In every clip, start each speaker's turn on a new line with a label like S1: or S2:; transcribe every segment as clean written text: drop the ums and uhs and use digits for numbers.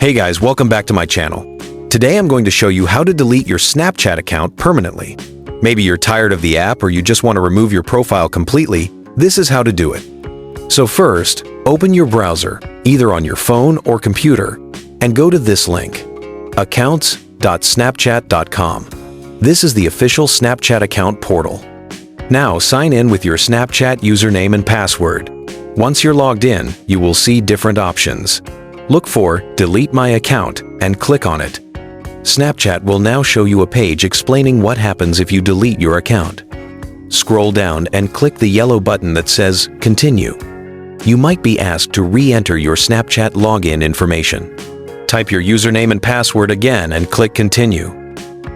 S1: Hey guys, welcome back to my channel. Today I'm going to show you how to delete your Snapchat account permanently. Maybe you're tired of the app or you just want to remove your profile completely. This is how to do it. So first, open your browser, either on your phone or computer, and go to this link, accounts.snapchat.com. This is the official Snapchat account portal. Now sign in with your Snapchat username and password. Once you're logged in, you will see different options. Look for Delete My Account and click on it. Snapchat will now show you a page explaining what happens if you delete your account. Scroll down and click the yellow button that says Continue. You might be asked to re-enter your Snapchat login information. Type your username and password again and click Continue.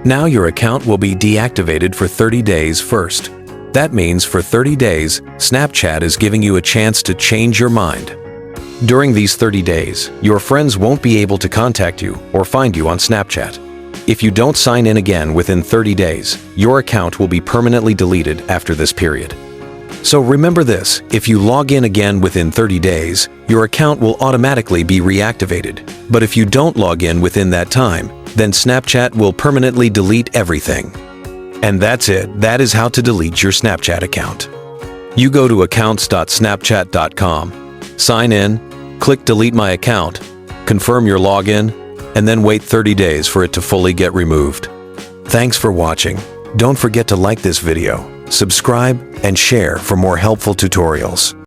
S1: Now your account will be deactivated for 30 days first. That means for 30 days, Snapchat is giving you a chance to change your mind. During these 30 days, your friends won't be able to contact you or find you on Snapchat. If you don't sign in again within 30 days, your account will be permanently deleted after this period. So remember this, if you log in again within 30 days, your account will automatically be reactivated. But if you don't log in within that time, then Snapchat will permanently delete everything. And that's it. That is how to delete your Snapchat account. You go to accounts.snapchat.com, sign in, click Delete My Account, confirm your login, and then wait 30 days for it to fully get removed. Thanks for watching. Don't forget to like this video, subscribe, and share for more helpful tutorials.